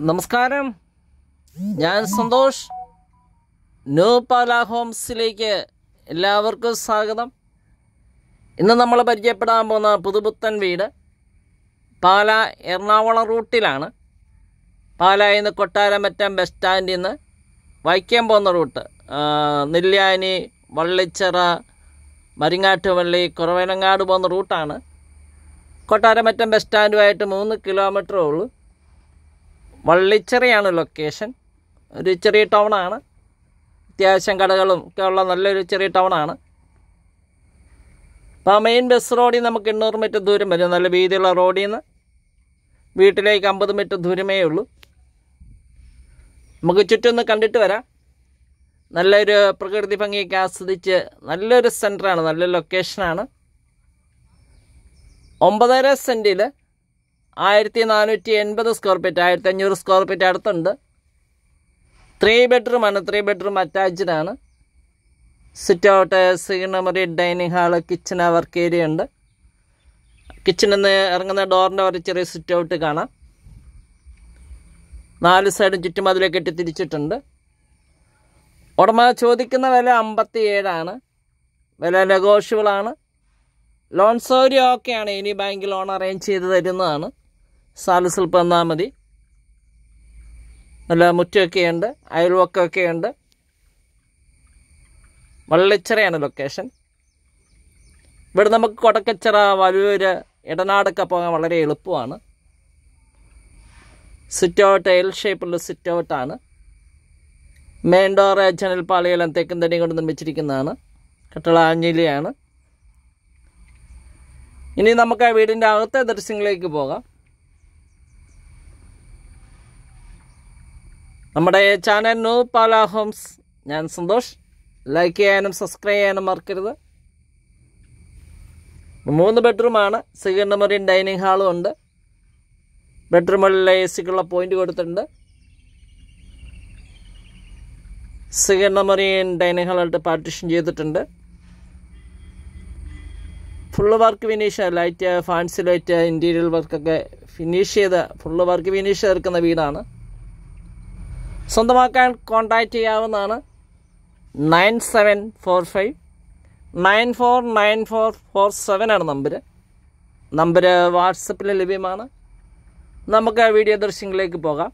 നമസ്കാരം, ഞാൻ സന്തോഷ്. ന്യൂ പാല ഹോംസിലേക്ക് എല്ലാവർക്കും സ്വാഗതം. ഇന്ന് നമ്മൾ പരിചയപ്പെടാൻ പോകുന്ന പുതുപുത്തൻ വീട് പാല എറണാകുളം റൂട്ടിലാണ്. പാലായിൽ നിന്ന് കൊട്ടാരമറ്റം ബസ് സ്റ്റാൻഡിൽ നിന്ന് വൈക്കം പോകുന്ന റൂട്ട്, നെല്ലിയാനി, വള്ളിച്ചിറ, മരിങ്ങാട്ടുപള്ളി, കുറവനങ്ങാട് പോകുന്ന റൂട്ടാണ്. കൊട്ടാരമറ്റം ബസ് സ്റ്റാൻഡുമായിട്ട് 3 കിലോമീറ്ററേ ഉള്ളൂ. വള്ളിച്ചിറയാണ് ലൊക്കേഷൻ. ഒരു ചെറിയ ടൗണാണ്, അത്യാവശ്യം കടകളും ഒക്കെ ഉള്ള നല്ലൊരു ചെറിയ ടൗണാണ്. അപ്പോൾ ആ മെയിൻ ബസ് റോഡിൽ നമുക്ക് 800 മീറ്റർ ദൂരം വരും. നല്ല വീതിയുള്ള റോഡിൽ നിന്ന് വീട്ടിലേക്ക് 50 മീറ്റർ ദൂരമേ ഉള്ളൂ. നമുക്ക് ചുറ്റൊന്ന് കണ്ടിട്ട് വരാം. നല്ലൊരു പ്രകൃതി ഭംഗിയൊക്കെ ആസ്വദിച്ച് നല്ലൊരു സെൻറ്ററാണ്, നല്ലൊരു ലൊക്കേഷനാണ്. 9.5 സെൻറ്റിൽ 1480 സ്ക്വയർ ഫീറ്റ്, 1500 സ്ക്വയർ ഫീറ്റ് അടുത്തുണ്ട്. 3 ബെഡ്റൂമാണ്. 3 ബെഡ്റൂം അറ്റാച്ച്ഡ് ആണ്. Sit out, scenery, dining hall, kitchen, work area ഉണ്ട്. കിച്ചണിൽ നിന്ന് ഇറങ്ങുന്ന ഡോറിൻ്റെ ഒരു ചെറിയ സിറ്റ് ഔട്ട് കാണാം. 4 സൈഡും ചുറ്റുമതിലെ കെട്ടി തിരിച്ചിട്ടുണ്ട്. ഉടമ ചോദിക്കുന്ന വില 57 വില നെഗോഷ്യബിളാണ്. ലോൺ സൗകര്യം ഓക്കെയാണ്. ഇനി ബാങ്ക് ലോൺ അറേഞ്ച് ചെയ്ത് തരുന്നതാണ്. സാലസിൽപ്പ് വന്നാൽ മതി. നല്ല മുറ്റമൊക്കെയുണ്ട്, അയൽവക്കമൊക്കെയുണ്ട്. വള്ളിച്ചിറയാണ് ലൊക്കേഷൻ. ഇവിടെ നമുക്ക് കൊടക്കച്ചിറ, വലൂര്, ഇടനാടൊക്കെ പോകാൻ വളരെ എളുപ്പമാണ്. സിറ്റ് ഔട്ട് എൽ ഷേപ്പുള്ള സിറ്റ് ഔട്ടാണ്. മെയിൻ ഡോർ, ജനൽപ്പാളിയെല്ലാം തെക്കും തടിയും കൊണ്ട് നിർമ്മിച്ചിരിക്കുന്നതാണ്. കട്ടള ആഞ്ഞിലിയാണ്. ഇനി നമുക്ക് ആ വീടിൻ്റെ അകത്തെ ദൃശ്യങ്ങളിലേക്ക് പോകാം. നമ്മുടെ ചാനൽ ന്യൂ പാല ഹോംസ്. ഞാൻ സന്തോഷ്. ലൈക്ക് ചെയ്യാനും സബ്സ്ക്രൈബ് ചെയ്യാനും മറക്കരുത്. 3 ബെഡ്റൂമാണ്. സിഗർണമറിയും ഡൈനിങ് ഹാളും ഉണ്ട്. ബെഡ്റൂമുകളിലെ AC-ക്കുള്ള പോയിന്റ് കൊടുത്തിട്ടുണ്ട്. സിഗർണമറിയും ഡൈനിങ് ഹാളായിട്ട് പാർട്ടീഷൻ ചെയ്തിട്ടുണ്ട്. Full work finish, light, fancy light, interior വർക്കൊക്കെ ഫിനിഷ് ചെയ്ത് ഫുള്ള് വർക്ക് ഫിനിഷ് തീർക്കുന്ന വീടാണ്. സ്വന്തമാക്കാൻ കോൺടാക്റ്റ് ചെയ്യാവുന്നതാണ്. 9745 949447 നമ്പർ വാട്സപ്പിൽ ലഭ്യമാണ്. നമുക്ക് വീഡിയോ ദൃശ്യങ്ങളിലേക്ക് പോകാം.